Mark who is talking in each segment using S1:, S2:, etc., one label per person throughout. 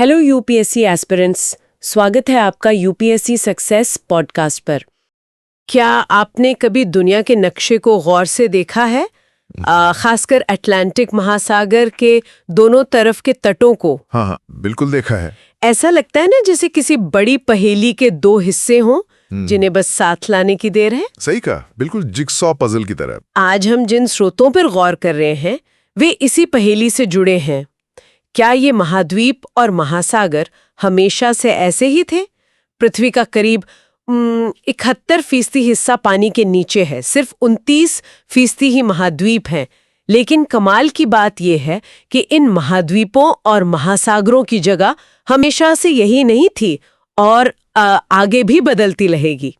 S1: Hello UPSC aspirants, स्वागत है आपका यूपीएससी सक्सेस पॉडकास्ट पर। क्या आपने कभी दुनिया के नक्शे को गौर से देखा है, खासकर अटलांटिक महासागर के दोनों तरफ के तटों को?
S2: हाँ, बिल्कुल देखा है।
S1: ऐसा लगता है ना जैसे किसी बड़ी पहेली के दो हिस्से हों जिन्हें बस साथ लाने की देर है।
S2: सही कहा, बिल्कुल जिगसॉ पजल की तरह।
S1: आज हम जिन स्रोतों पर गौर कर रहे हैं वे इसी पहेली से जुड़े हैं। क्या ये महाद्वीप और महासागर हमेशा से ऐसे ही थे? पृथ्वी का करीब 71% हिस्सा पानी के नीचे है, सिर्फ 29% ही महाद्वीप हैं। लेकिन कमाल की बात यह है कि इन महाद्वीपों और महासागरों की जगह हमेशा से यही नहीं थी और आगे भी बदलती रहेगी।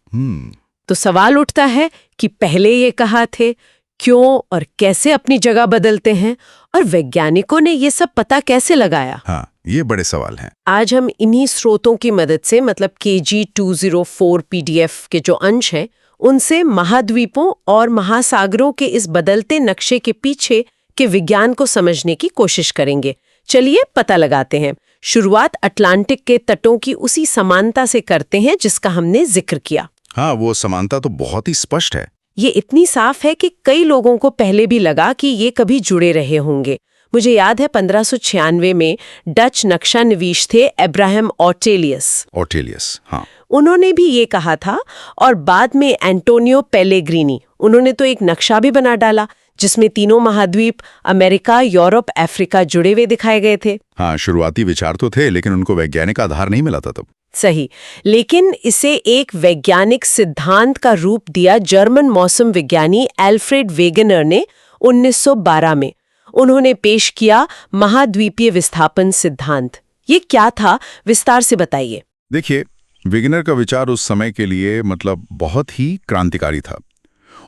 S1: तो सवाल उठता है कि पहले ये कहाँ थे, क्यों और कैसे अपनी जगह बदलते हैं, और वैज्ञानिकों ने ये सब पता कैसे लगाया?
S2: हाँ, ये बड़े सवाल हैं।
S1: आज हम इन्हीं स्रोतों की मदद से, मतलब KG 204 PDF के जो अंश हैं, उनसे महाद्वीपों और महासागरों के इस बदलते नक्शे के पीछे के विज्ञान को समझने की कोशिश करेंगे। चलिए पता लगाते हैं। शुरुआत अटलांटिक के तटों की उसी समानता से करते हैं जिसका हमने जिक्र किया।
S2: हाँ, वो समानता तो बहुत ही स्पष्ट है।
S1: ये इतनी साफ है कि कई लोगों को पहले भी लगा कि ये कभी जुड़े रहे होंगे। मुझे याद है 1596 में डच नक्शा निवीश थे अब्राहम ऑर्टेलियस। हाँ, उन्होंने भी ये कहा था, और बाद में एंटोनियो पेलेग्रीनी, उन्होंने तो एक नक्शा भी बना डाला जिसमें तीनों महाद्वीप अमेरिका, यूरोप, अफ्रीका जुड़े हुए दिखाए गए थे।
S2: हाँ, शुरुआती विचार तो थे लेकिन उनको वैज्ञानिक आधार नहीं मिला था तब।
S1: सही, लेकिन इसे एक वैज्ञानिक सिद्धांत का रूप दिया जर्मन मौसम विज्ञानी एल्फ्रेड वेगनर ने 1912 में। उन्होंने पेश किया महाद्वीपीय विस्थापन सिद्धांत। ये क्या था, विस्तार से बताइए।
S2: देखिए, वेगनर का विचार उस समय के लिए बहुत ही क्रांतिकारी था।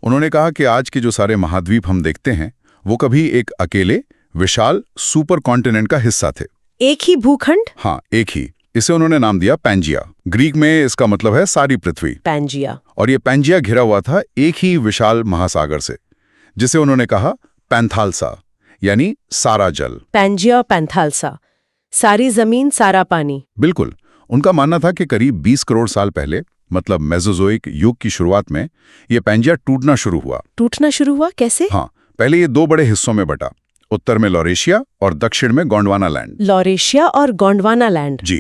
S2: उन्होंने कहा कि आज के जो सारे महाद्वीप हम देखते हैं वो कभी एक अकेले विशाल सुपर कॉन्टिनेंट का हिस्सा थे।
S1: एक ही भूखंड?
S2: हाँ, एक ही। इसे उन्होंने नाम दिया पैंजिया। ग्रीक में इसका मतलब है सारी पृथ्वी,
S1: पैंजिया।
S2: और ये पैंजिया घिरा हुआ था एक ही विशाल महासागर से, जिसे उन्होंने कहा पैंथालसा, यानी सारा जल।
S1: पैंजिया, पैंथालसा, सारी जमीन, सारा पानी।
S2: बिल्कुल। उनका मानना था कि करीब 20 करोड़ साल पहले, मतलब मेसोजोइक युग की शुरुआत में, ये पैंजिया टूटना शुरू हुआ। कैसे? हाँ, पहले ये दो बड़े हिस्सों में बटा, उत्तर में लॉरेशिया और दक्षिण में गोंडवाना लैंड।
S1: लॉरेशिया और गोंडवाना लैंड।
S2: जी।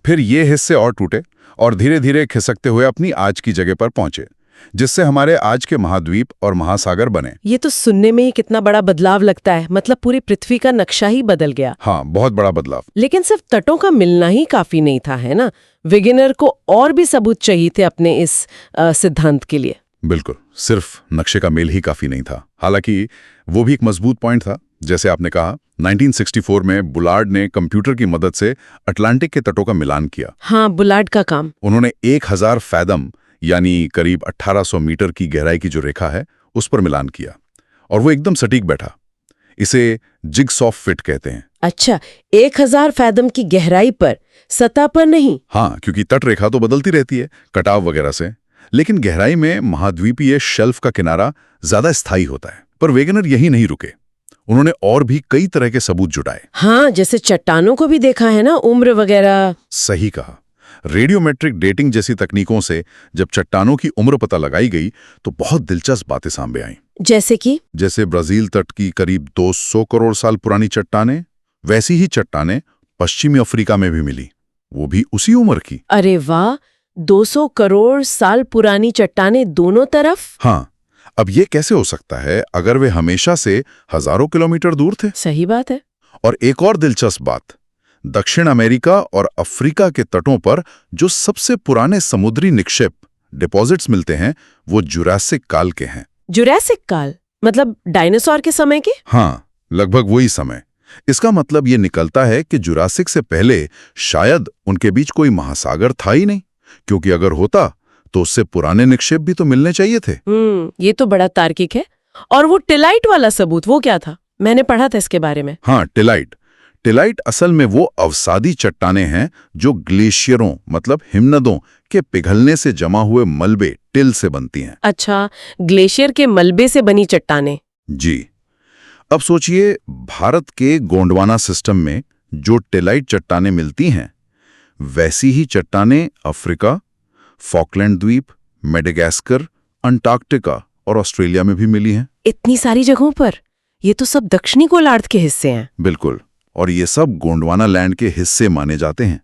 S2: फिर ये हिस्से और टूटे और धीरे धीरे खिसकते हुए अपनी आज की जगह पर पहुंचे, जिससे हमारे आज के महाद्वीप और महासागर बने। ये
S1: तो सुनने में ही कितना बड़ा बदलाव लगता है, मतलब पूरी पृथ्वी का नक्शा ही बदल गया।
S2: हाँ, बहुत बड़ा बदलाव।
S1: लेकिन सिर्फ तटों का मिलना ही काफी नहीं था, है ना? वेगनर को और भी सबूत चाहिए थे अपने इस सिद्धांत के लिए।
S2: बिल्कुल, सिर्फ नक्शे का मेल ही काफी नहीं था। हालांकि वो भी एक मजबूत पॉइंट था। जैसे आपने कहा, 1964 में बुलार्ड ने कंप्यूटर की मदद से अटलांटिक के तटों का मिलान किया।
S1: हाँ, बुलार्ड का काम।
S2: उन्होंने 1000 फैदम यानी करीब 1800 मीटर की गहराई की जो रेखा है उस पर मिलान किया, और वो एकदम सटीक बैठा। इसे जिगसॉ फिट कहते हैं। अच्छा,
S1: 1000 फैदम की गहराई पर, सतह पर नहीं?
S2: हाँ, क्योंकि तट रेखा तो बदलती रहती है कटाव वगैरह से, लेकिन गहराई में महाद्वीपीय शेल्फ का किनारा ज्यादा स्थायी होता है। पर वेगनर यही नहीं रुके, उन्होंने और भी कई तरह के सबूत जुटाए।
S1: हाँ, जैसे चट्टानों को भी देखा है ना, उम्र वगैरह।
S2: सही कहा। रेडियोमेट्रिक डेटिंग जैसी तकनीकों से जब चट्टानों की उम्र पता लगाई गई तो बहुत दिलचस्प बातें सामने आईं। जैसे ब्राजील तट की करीब 200 करोड़ साल पुरानी चट्टानें, वैसी ही चट्टानें पश्चिमी अफ्रीका में भी मिली, वो भी उसी उम्र की।
S1: अरे वाह, 200 करोड़ साल पुरानी चट्टानें दोनों तरफ?
S2: हाँ। अब ये कैसे हो सकता है अगर वे हमेशा से हजारों किलोमीटर दूर थे?
S1: सही बात है।
S2: और एक और दिलचस्प बात, दक्षिण अमेरिका और अफ्रीका के तटों पर जो सबसे पुराने समुद्री निक्षेप डिपॉजिट्स मिलते हैं वो जुरासिक काल के हैं।
S1: जुरासिक काल मतलब डायनासोर के समय के?
S2: हाँ, लगभग वही समय। इसका मतलब ये निकलता है कि जुरासिक से पहले शायद उनके बीच कोई महासागर था ही नहीं, क्योंकि अगर होता तो उससे पुराने निक्षेप भी तो मिलने चाहिए थे।
S1: ये तो बड़ा तार्किक है। और वो टिलाइट वाला सबूत, वो क्या था? मैंने पढ़ा था इसके बारे में।
S2: हाँ, टिलाइट असल में वो अवसादी चट्टानें हैं जो ग्लेशियरों मतलब हिमनदों के पिघलने से जमा हुए मलबे टिल से बनती हैं।
S1: अच्छा, ग्लेशियर के मलबे से बनी चट्टानें।
S2: जी। अब सोचिए, भारत के गोंडवाना सिस्टम में जो टेलाइट चट्टानें मिलती हैं वैसी ही चट्टानें अफ्रीका, फॉकलैंड द्वीप, मेडागास्कर, अंटार्कटिका और ऑस्ट्रेलिया में भी मिली हैं।
S1: इतनी सारी जगहों पर? ये तो सब दक्षिणी गोलार्ध के हिस्से हैं।
S2: बिल्कुल, और ये सब गोंडवाना लैंड के हिस्से माने जाते हैं।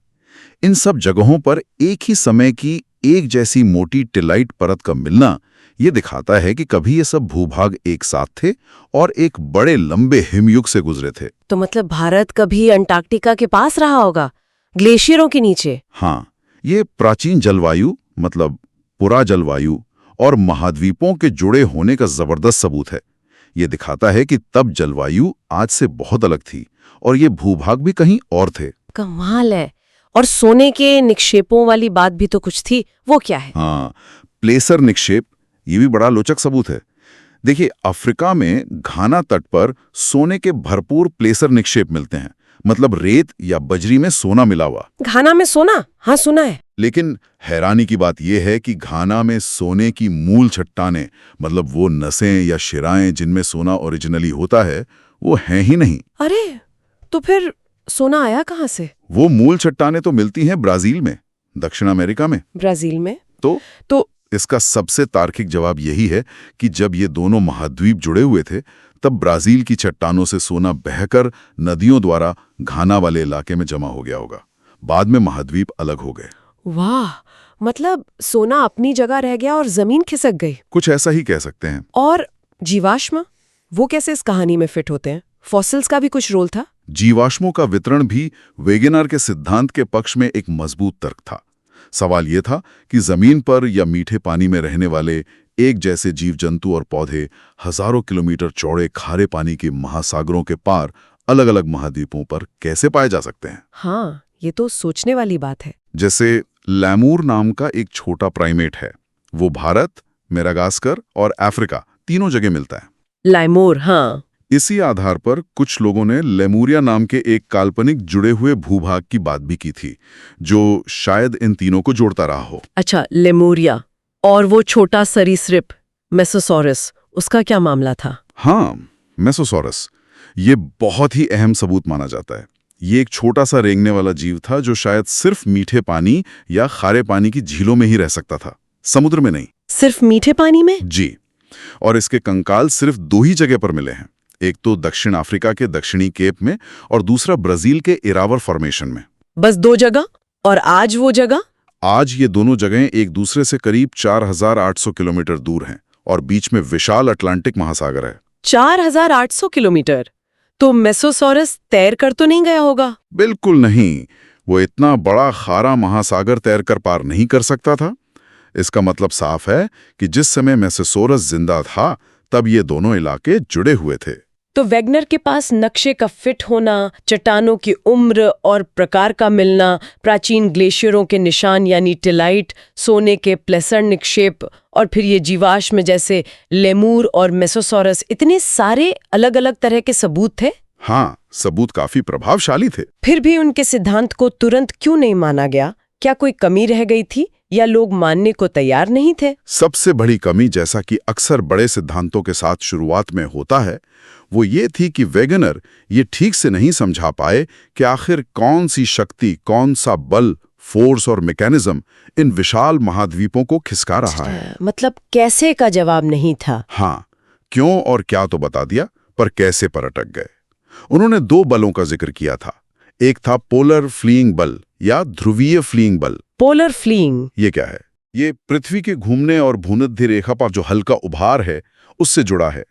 S2: इन सब जगहों पर एक ही समय की एक जैसी मोटी टेलाइट परत का मिलना ये दिखाता है कि कभी ये सब भूभाग एक साथ थे और एक बड़े लंबे हिमयुग से गुजरे थे।
S1: तो मतलब भारत कभी अंटार्कटिका के पास रहा होगा, ग्लेशियरों के नीचे?
S2: हाँ, ये प्राचीन जलवायु मतलब पुरा जलवायु और महाद्वीपों के जुड़े होने का जबरदस्त सबूत है। ये दिखाता है कि तब जलवायु आज से बहुत अलग थी और ये भूभाग भी कहीं और थे।
S1: कमाल है। और सोने के निक्षेपों वाली बात भी तो कुछ थी, वो क्या है?
S2: हाँ, प्लेसर निक्षेप, ये भी बड़ा रोचक सबूत है। देखिए, अफ्रीका में घाना तट पर सोने के भरपूर प्लेसर निक्षेप मिलते हैं, मतलब रेत या बजरी में सोना मिला हुआ।
S1: घाना में सोना? हाँ, सुना है।
S2: लेकिन हैरानी की बात यह है कि घाना में सोने की मूल चट्टानें, मतलब वो नसें या शिराएं जिनमें सोना ओरिजिनली होता है, वो हैं ही नहीं।
S1: अरे, तो फिर सोना आया कहाँ से?
S2: वो मूल चट्टानें तो मिलती हैं ब्राजील में, दक्षिण अमेरिका में।
S1: ब्राजील में?
S2: तो इसका सबसे तार्किक जवाब यही है कि जब ये दोनों महाद्वीप जुड़े हुए थे, तब ब्राजील की चट्टानों से सोना बहकर नदियों द्वारा घाना वाले इलाके में जमा हो गया होगा। बाद में महाद्वीप अलग हो गए।
S1: वाह, मतलब सोना अपनी जगह रह गया और जमीन खिसक गई।
S2: कुछ ऐसा ही कह सकते हैं।
S1: और जीवाश्म, वो कैसे इस कहानी में फिट होते हैं? फॉसिल्स का भी कुछ रोल था?
S2: जीवाश्मों का वितरण भी वेगेनर के सिद्धांत के पक्ष में एक मजबूत तर्क था। सवाल यह था कि जमीन पर या मीठे पानी में रहने वाले एक जैसे जीव जंतु और पौधे हजारों किलोमीटर चौड़े खारे पानी के महासागरों के पार अलग अलग महाद्वीपों पर कैसे पाए जा सकते हैं।
S1: हाँ, ये तो सोचने वाली बात है।
S2: जैसे लैमूर नाम का एक छोटा प्राइमेट है, वो भारत, मेडागास्कर और अफ्रीका तीनों जगह मिलता है।
S1: लैमूर, हाँ।
S2: इसी आधार पर कुछ लोगों ने लेमुरिया नाम के एक काल्पनिक जुड़े हुए भूभाग की बात भी की थी, जो शायद इन तीनों को जोड़ता रहा हो।
S1: अच्छा, लेमुरिया। और वो छोटा सरीसृप मेसोसॉरस, उसका क्या मामला था?
S2: हाँ, मेसोसॉरस, ये बहुत ही अहम सबूत माना जाता है। ये एक छोटा सा रेंगने वाला जीव था जो शायद सिर्फ मीठे पानी या खारे पानी की झीलों में ही रह सकता था, समुद्र में नहीं।
S1: सिर्फ मीठे पानी में?
S2: जी, और इसके कंकाल सिर्फ दो ही जगह पर मिले हैं, एक तो दक्षिण अफ्रीका के दक्षिणी केप में और दूसरा ब्राजील के इरावर फॉर्मेशन में।
S1: बस दो जगह? और आज वो जगह?
S2: आज ये दोनों जगहें एक दूसरे से करीब 4800 किलोमीटर दूर हैं और बीच में विशाल अटलांटिक महासागर है।
S1: 4800 किलोमीटर? तो मेसोसॉरस तैर कर तो नहीं गया होगा?
S2: बिल्कुल नहीं, वो इतना बड़ा खारा महासागर तैरकर पार नहीं कर सकता था। इसका मतलब साफ है कि जिस समय मेसोसॉरस जिंदा था, तब ये दोनों इलाके जुड़े हुए थे।
S1: तो वेगनर के पास नक्शे का फिट होना, चट्टानों की उम्र और प्रकार का मिलना, प्राचीन ग्लेशियरों के निशान यानी टेलाइट, सोने के प्लेसर निक्षेप और फिर ये जीवाश्म जैसे लेमूर और मेसोसॉरस, इतने सारे अलग अलग तरह के सबूत थे।
S2: हाँ, सबूत काफी प्रभावशाली थे।
S1: फिर भी उनके सिद्धांत को तुरंत क्यों नहीं माना गया? क्या कोई कमी रह गई थी या लोग मानने को तैयार नहीं थे?
S2: सबसे बड़ी कमी, जैसा कि अक्सर बड़े सिद्धांतों के साथ शुरुआत में होता है, वो ये थी कि वेगनर ये ठीक से नहीं समझा पाए कि आखिर कौन सी शक्ति, कौन सा बल, फोर्स और मैकेनिज्म इन विशाल महाद्वीपों को खिसका रहा है।
S1: मतलब कैसे का जवाब नहीं था।
S2: हाँ, क्यों और क्या तो बता दिया, पर कैसे पर अटक गए। उन्होंने दो बलों का जिक्र किया था। एक था पोलर फ्लीइंग बल या ध्रुवीय फ्लीइंग बल।
S1: पोलर फ्लीइंग
S2: ये क्या है? ये पृथ्वी के घूमने और भूमध्य रेखा पर जो हल्का उभार है, उससे जुड़ा है।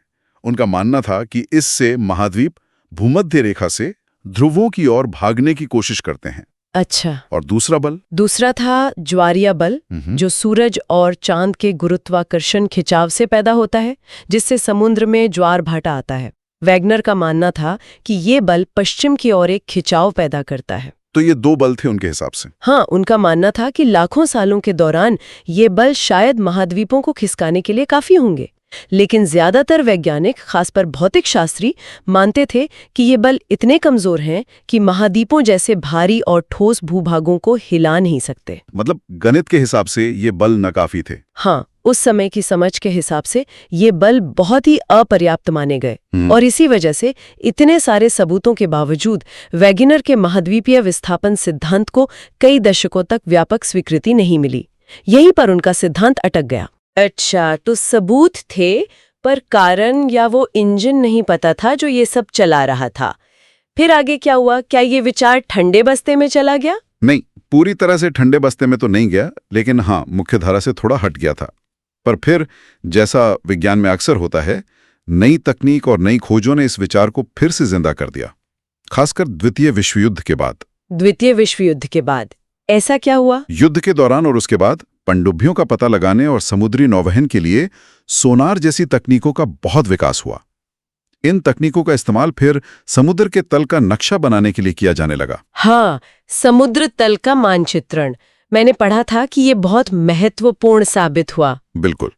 S2: उनका मानना था कि इससे महाद्वीप भूमध्य रेखा से ध्रुवों की ओर भागने की कोशिश करते हैं।
S1: अच्छा।
S2: और दूसरा बल?
S1: दूसरा था ज्वारीय बल, जो सूरज और चांद के गुरुत्वाकर्षण खिंचाव से पैदा होता है, जिससे समुद्र में ज्वार भाटा आता है। वेगनर का मानना था कि ये बल पश्चिम की ओर एक खिंचाव पैदा करता है।
S2: तो ये दो बल थे उनके हिसाब से?
S1: हाँ, उनका मानना था कि लाखों सालों के दौरान ये बल शायद महाद्वीपों को खिसकाने के लिए काफी होंगे। लेकिन ज्यादातर वैज्ञानिक, खासकर भौतिक शास्त्री, मानते थे कि ये बल इतने कमजोर हैं कि महाद्वीपों जैसे भारी और ठोस भूभागों को हिला नहीं सकते।
S2: मतलब गणित के हिसाब से ये बल नाकाफी थे।
S1: हाँ, उस समय की समझ के हिसाब से ये बल बहुत ही अपर्याप्त माने गए और इसी वजह से इतने सारे सबूतों के बावजूद वेगनर के महाद्वीपीय विस्थापन सिद्धांत को कई दशकों तक व्यापक स्वीकृति नहीं मिली। यहीं पर उनका सिद्धांत अटक गया। अच्छा, तो सबूत थे पर कारण या वो इंजन नहीं पता था जो ये सब चला रहा था। फिर आगे क्या हुआ? क्या ये विचार ठंडे बस्ते में चला गया?
S2: नहीं, पूरी तरह से ठंडे बस्ते में तो नहीं गया, लेकिन हाँ, मुख्य धारा से थोड़ा हट गया था। पर फिर जैसा विज्ञान में अक्सर होता है, नई तकनीक और नई खोजों ने इस विचार को फिर से जिंदा कर दिया, खासकर द्वितीय विश्व युद्ध के बाद।
S1: द्वितीय विश्व युद्ध के बाद ऐसा क्या हुआ?
S2: युद्ध के दौरान और उसके बाद पनडुब्बियों का पता लगाने और समुद्री नौवहन के लिए सोनार जैसी तकनीकों का बहुत विकास हुआ। इन तकनीकों का इस्तेमाल फिर समुद्र के तल का नक्शा बनाने के लिए किया जाने लगा।
S1: हाँ, समुद्र तल का मानचित्रण। मैंने पढ़ा था कि ये बहुत महत्वपूर्ण साबित हुआ।
S2: बिल्कुल।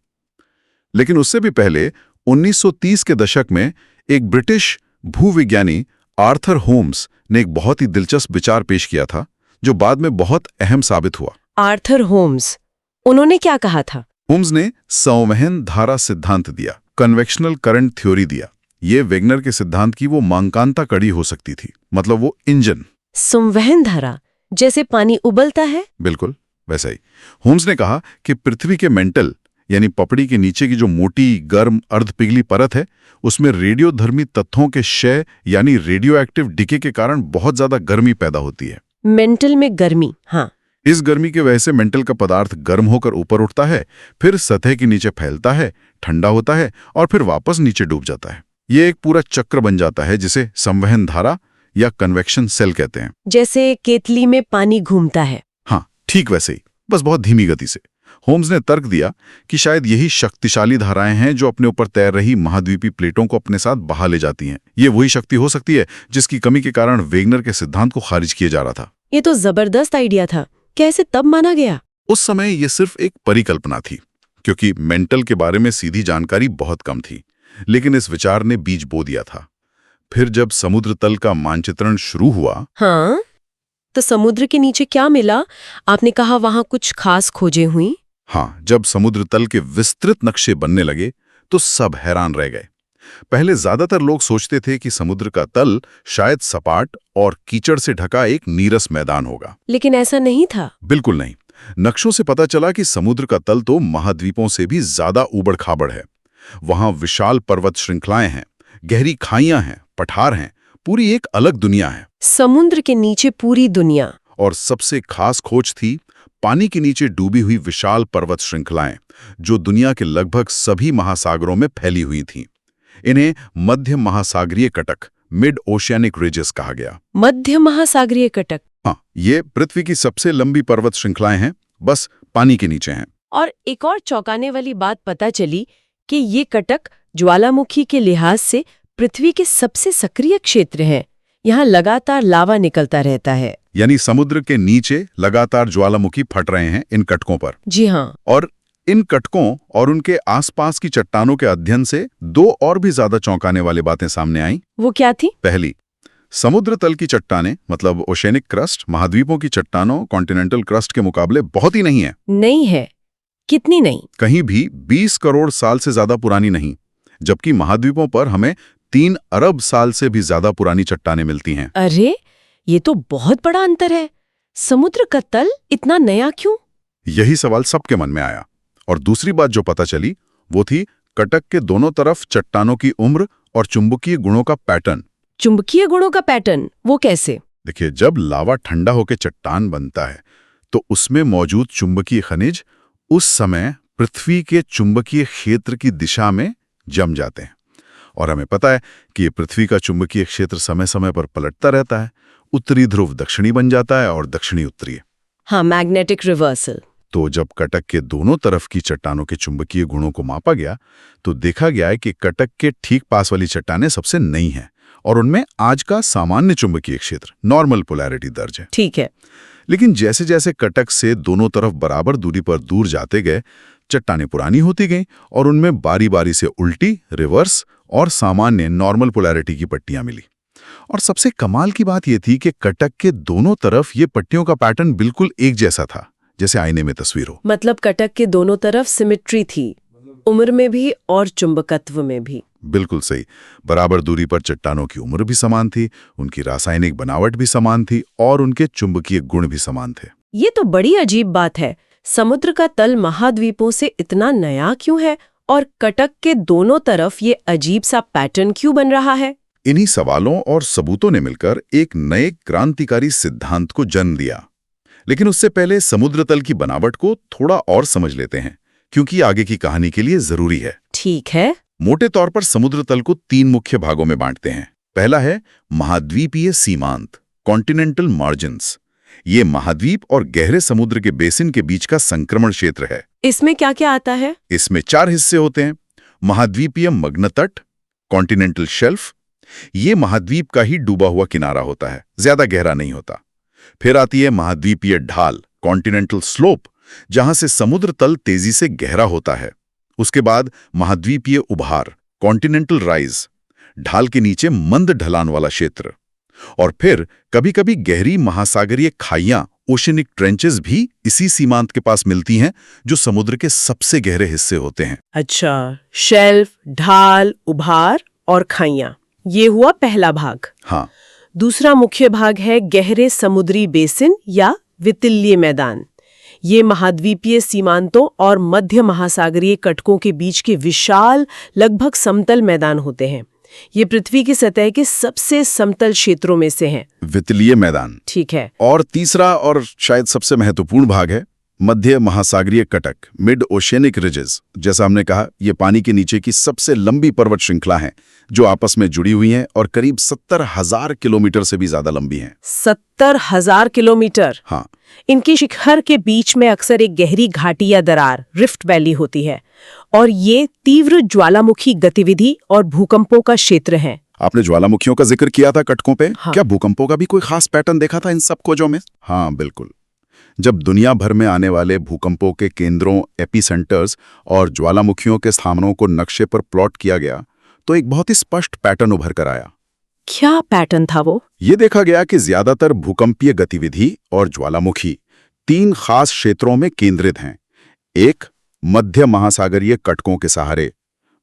S2: लेकिन उससे भी पहले 1930 के दशक में एक ब्रिटिश भूविज्ञानी आर्थर होम्स ने एक बहुत ही दिलचस्प विचार पेश किया था, जो बाद में बहुत अहम साबित हुआ।
S1: आर्थर होम्स, उन्होंने क्या कहा था?
S2: होम्स ने संवहन धारा सिद्धांत दिया, कन्वेक्शनल करंट थ्योरी दिया। ये वेगनर के सिद्धांत की वो मांकांता कड़ी हो सकती थी, मतलब वो इंजन।
S1: संवहन धारा, जैसे पानी उबलता है?
S2: बिल्कुल वैसा ही। होम्स ने कहा कि पृथ्वी के मेंटल यानी पपड़ी के नीचे की जो मोटी, गर्म, अर्धपिघली परत है, उसमें रेडियोधर्मी तत्वों के क्षय यानी रेडियो एक्टिव डिके के कारण बहुत ज्यादा गर्मी पैदा होती है।
S1: मेंटल में गर्मी, हाँ।
S2: इस गर्मी की वजह से मेंटल का पदार्थ गर्म होकर ऊपर उठता है, फिर सतह के नीचे फैलता है, ठंडा होता है और फिर वापस नीचे डूब जाता है। ये एक पूरा चक्र बन जाता है जिसे संवहन धारा या कन्वेक्शन सेल कहते हैं।
S1: जैसे केतली में पानी घूमता है।
S2: हाँ, ठीक वैसे ही, बस बहुत धीमी गति से। होम्स ने तर्क दिया कि शायद यही शक्तिशाली धाराएं हैं जो अपने ऊपर तैर रही महाद्वीपीय प्लेटों को अपने साथ बहा ले जाती हैं। ये वही शक्ति हो सकती है जिसकी कमी के कारण वेगनर के सिद्धांत को खारिज किया जा रहा था।
S1: ये तो जबरदस्त आइडिया था। कैसे तब माना गया?
S2: उस समय ये सिर्फ एक परिकल्पना थी, क्योंकि मेंटल के बारे में सीधी जानकारी बहुत कम थी, लेकिन इस विचार ने बीज बो दिया था। फिर जब समुद्र तल का मानचित्रण शुरू हुआ,
S1: हाँ, तो समुद्र के नीचे क्या मिला? आपने कहा वहां कुछ खास खोजें हुई।
S2: हाँ, जब समुद्र तल के विस्तृत नक्शे बनने लगे तो सब हैरान रह गए। पहले ज्यादातर लोग सोचते थे कि समुद्र का तल शायद सपाट और कीचड़ से ढका एक नीरस मैदान होगा,
S1: लेकिन ऐसा नहीं था।
S2: बिल्कुल नहीं। नक्शों से पता चला कि समुद्र का तल तो महाद्वीपों से भी ज्यादा उबड़ खाबड़ है। वहां विशाल पर्वत श्रृंखलाएं हैं, गहरी खाइयां हैं, पठार हैं, पूरी एक अलग दुनिया है।
S1: समुद्र के नीचे पूरी दुनिया।
S2: और सबसे खास खोज थी पानी के नीचे डूबी हुई विशाल पर्वत श्रृंखलाएं, जो दुनिया के लगभग सभी महासागरों में फैली हुई थीं। इन्हें मध्य महासागरीय कटक, मिड ओशियानिक रिजेस कहा गया।
S1: मध्य महासागरीय कटक?
S2: हाँ, ये पृथ्वी की सबसे लंबी पर्वत श्रृंखलाएं हैं, बस पानी के नीचे हैं।
S1: और एक और चौंकाने वाली बात पता चली कि ये कटक ज्वालामुखी के लिहाज से पृथ्वी के सबसे सक्रिय क्षेत्र हैं। यहाँ लगातार लावा निकलता रहता है।
S2: यानी समुद्र के नीचे लगातार ज्वालामुखी फट रहे हैं इन कटकों पर।
S1: जी हाँ।
S2: और इन कटकों और उनके आसपास की चट्टानों के अध्ययन से दो और भी ज्यादा चौंकाने वाली बातें सामने आईं।
S1: वो क्या थी?
S2: पहली, समुद्र तल की चट्टानें मतलब ओशेनिक क्रस्ट महाद्वीपों की चट्टानों कॉन्टिनेंटल क्रस्ट के मुकाबले बहुत ही नहीं है।
S1: नहीं है? कितनी नहीं?
S2: कहीं भी 20 करोड़ साल से ज्यादा पुरानी नहीं, जबकि महाद्वीपों पर हमें 3 अरब साल से भी ज्यादा पुरानी चट्टानें मिलती हैं।
S1: अरे, ये तो बहुत बड़ा अंतर है। समुद्र का तल इतना नया क्यों?
S2: यही सवाल सबके मन में आया। और दूसरी बात जो पता चली वो थी कटक के दोनों तरफ चट्टानों की उम्र और चुंबकीय गुणों का पैटर्न।
S1: चुंबकीय गुणों का पैटर्न? वो कैसे?
S2: देखिए, जब लावा ठंडा होकर चट्टान बनता है तो उसमें मौजूद चुंबकीय खनिज उस समय पृथ्वी के चुंबकीय क्षेत्र की दिशा में जम जाते हैं। और हमें पता है कि ये पृथ्वी का चुंबकीय क्षेत्र समय समय पर पलटता रहता है। उत्तरी ध्रुव दक्षिणी बन जाता है और दक्षिणी उत्तरी।
S1: हाँ, मैग्नेटिक रिवर्सल।
S2: तो जब कटक के दोनों तरफ की चट्टानों के चुंबकीय गुणों को मापा गया तो देखा गया है कि कटक के ठीक पास वाली चट्टानें सबसे नई हैं और उनमें आज का सामान्य चुंबकीय क्षेत्र नॉर्मल पोलैरिटी दर्ज है।
S1: ठीक है।
S2: लेकिन जैसे जैसे कटक से दोनों तरफ बराबर दूरी पर दूर जाते गए, चट्टानें पुरानी होती गईं और उनमें बारी बारी से उल्टी, रिवर्स और सामान्य नॉर्मल पोलैरिटी की पट्टियां मिली। और सबसे कमाल की बात यह थी कि कटक के दोनों तरफ ये पट्टियों का पैटर्न बिल्कुल एक जैसा था, जैसे आईने में तस्वीर हो।
S1: मतलब कटक के दोनों तरफ सिमेट्री थी, उम्र में भी और चुंबकत्व में भी।
S2: बिल्कुल सही। बराबर दूरी पर चट्टानों की उम्र भी समान थी, उनकी रासायनिक बनावट भी समान थी और उनके चुंबकीय गुण भी समान थे।
S1: ये तो बड़ी अजीब बात है। समुद्र का तल महाद्वीपों से इतना नया क्यों है और कटक के दोनों तरफ ये अजीब सा पैटर्न क्यों बन रहा है?
S2: इन्हीं सवालों और सबूतों ने मिलकर एक नए क्रांतिकारी सिद्धांत को जन्म दिया। लेकिन उससे पहले समुद्र तल की बनावट को थोड़ा और समझ लेते हैं, क्योंकि आगे की कहानी के लिए जरूरी है।
S1: ठीक है।
S2: मोटे तौर पर समुद्र तल को 3 मुख्य भागों में बांटते हैं। पहला है महाद्वीपीय सीमांत, कॉन्टिनेंटल मार्जिन्स। ये महाद्वीप और गहरे समुद्र के बेसिन के बीच का संक्रमण क्षेत्र है।
S1: इसमें क्या क्या आता है?
S2: इसमें 4 हिस्से होते हैं। महाद्वीपीय मग्न तट, कॉन्टिनेंटल शेल्फ, ये महाद्वीप का ही डूबा हुआ किनारा होता है, ज्यादा गहरा नहीं होता। फिर आती है महाद्वीपीय ढाल, कॉन्टिनेंटल स्लोप, जहां से समुद्र तल तेजी से गहरा होता है। उसके बाद महाद्वीपीय उभार, कॉन्टिनेंटल राइज, ढाल के नीचे मंद ढलान वाला क्षेत्र। और फिर कभी-कभी गहरी महासागरीय खाइयां, ओशनिक ट्रेंचेस भी इसी सीमांत के पास मिलती हैं, जो समुद्र के सबसे गहरे हिस्से होते हैं।
S1: अच्छा, शेल्फ, ढाल, उभार और खाइयां, ये हुआ पहला भाग।
S2: हाँ।
S1: दूसरा मुख्य भाग है गहरे समुद्री बेसिन या वितिल्य मैदान। ये महाद्वीपीय सीमांतों और मध्य महासागरीय कटकों के बीच के विशाल, लगभग समतल मैदान होते हैं। ये पृथ्वी की सतह के सबसे समतल क्षेत्रों में से हैं।
S2: वितलीय मैदान।
S1: ठीक है।
S2: और तीसरा और शायद सबसे महत्वपूर्ण भाग है मध्य महासागरीय कटक, मिड ओशियनिक रिजेस। जैसा हमने कहा, ये पानी के नीचे की सबसे लंबी पर्वत श्रृंखला हैं, जो आपस में जुड़ी हुई हैं और करीब 70,000 किलोमीटर से भी ज्यादा लंबी हैं।
S1: 70,000 किलोमीटर?
S2: हाँ।
S1: इनकी शिखर के बीच में अक्सर एक गहरी घाटी या दरार, रिफ्ट वैली होती है, और ये तीव्र ज्वालामुखी गतिविधि और भूकंपों का क्षेत्र है।
S2: आपने ज्वालामुखियों का जिक्र किया था कटकों पे।
S1: हाँ।
S2: क्या भूकंपों का भी कोई खास पैटर्न देखा था इन सब खोजों में? हाँ, बिल्कुल। जब दुनिया भर में आने वाले भूकंपों के केंद्रों, एपिसेंटर्स और ज्वालामुखियों के स्थानों को नक्शे पर प्लॉट किया गया, तो एक बहुत ही स्पष्ट पैटर्न उभर कर आया।
S1: क्या पैटर्न था वो?
S2: ये देखा गया कि ज्यादातर भूकंपीय गतिविधि और ज्वालामुखी 3 खास क्षेत्रों में केंद्रित हैं। 1, मध्य महासागरीय कटकों के सहारे।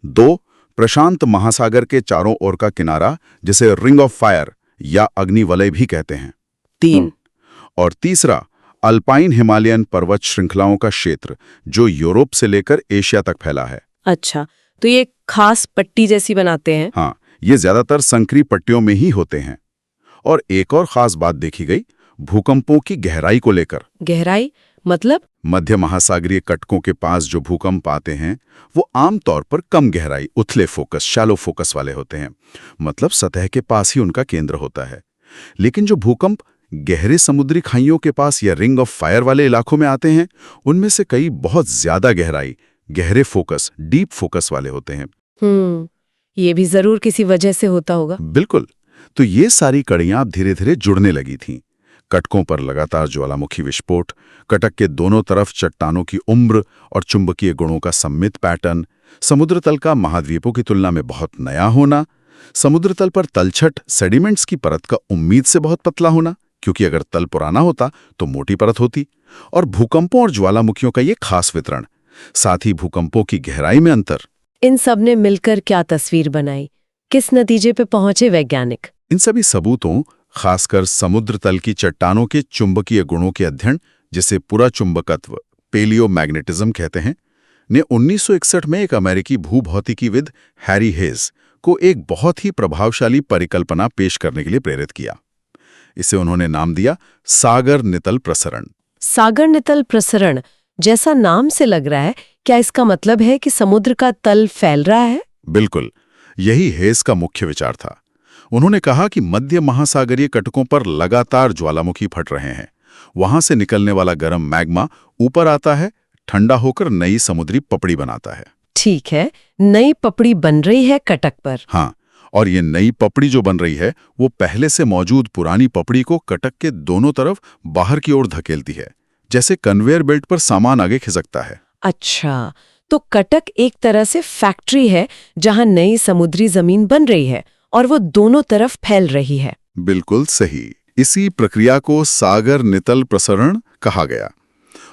S2: 2, प्रशांत महासागर के चारों ओर का किनारा, जिसे रिंग ऑफ फायर या अग्निवलय भी कहते हैं।
S1: 3,
S2: और तीसरा, अल्पाइन हिमालयन पर्वत श्रृंखलाओं का क्षेत्र, जो यूरोप से लेकर एशिया तक फैला है।
S1: अच्छा, तो ये खास पट्टी जैसी बनाते हैं?
S2: हाँ, ये ज्यादातर संकरी पट्टियों में ही होते हैं। और एक और खास बात देखी गई भूकंपों की गहराई को लेकर।
S1: गहराई मतलब?
S2: मध्य महासागरीय कटकों के पास जो भूकंप आते हैं, वो आमतौर पर कम गहराई, उथले फोकस, शैलो फोकस वाले होते हैं। मतलब सतह के पास ही उनका केंद्र होता है। लेकिन जो भूकंप गहरे समुद्री खाइयों के पास या रिंग ऑफ फायर वाले इलाकों में आते हैं, उनमें से कई बहुत ज्यादा गहराई, गहरे फोकस, डीप फोकस वाले होते हैं।
S1: ये भी जरूर किसी वजह से होता होगा।
S2: बिल्कुल। तो ये सारी कड़ियां धीरे धीरे जुड़ने लगी थीं। कटकों पर लगातार ज्वालामुखी विस्फोट, कटक के दोनों तरफ चट्टानों की उम्र और चुंबकीय गुणों का सम्मिलित पैटर्न, समुद्र तल का महाद्वीपों की तुलना में बहुत नया होना, समुद्र तल पर तलछट, सेडिमेंट्स की परत का उम्मीद से बहुत पतला होना, क्योंकि अगर तल पुराना होता तो मोटी परत होती, और भूकंपों और ज्वालामुखियों का ये खास वितरण, साथ ही भूकंपों की गहराई में अंतर।
S1: इन सब ने मिलकर क्या तस्वीर बनाई? किस नतीजे पे पहुंचे वैज्ञानिक?
S2: इन सभी सबूतों, खासकर समुद्र तल की चट्टानों के चुंबकीय गुणों के अध्ययन, जिसे पूरा चुंबकत्व, पेलियोमैग्नेटिज्म कहते हैं, ने 1961 में एक अमेरिकी भूभौतिकीविद हैरी हेज को एक बहुत ही प्रभावशाली परिकल्पना पेश करने के लिए प्रेरित किया। इसे उन्होंने नाम दिया सागर नितल प्रसरण।
S1: सागर नितल प्रसरण जैसा नाम से लग रहा है, क्या इसका मतलब है कि समुद्र का तल फैल रहा है?
S2: बिल्कुल, यही हेज का मुख्य विचार था। उन्होंने कहा कि मध्य महासागरीय कटकों पर लगातार ज्वालामुखी फट रहे हैं। वहां से निकलने वाला गर्म मैग्मा ऊपर आता है, ठंडा होकर नई समुद्री पपड़ी बनाता है।
S1: ठीक है, नई पपड़ी बन रही है कटक पर।
S2: हाँ, और ये नई पपड़ी जो बन रही है, वो पहले से मौजूद पुरानी पपड़ी को कटक के दोनों तरफ बाहर की ओर धकेलती है, जैसे कन्वेयर बेल्ट पर सामान आगे खिसकता है।
S1: अच्छा, तो कटक एक तरह से फैक्ट्री है जहां नई समुद्री जमीन बन रही है और वो दोनों तरफ फैल रही है।
S2: बिल्कुल सही। इसी प्रक्रिया को सागर नितल प्रसरण कहा गया।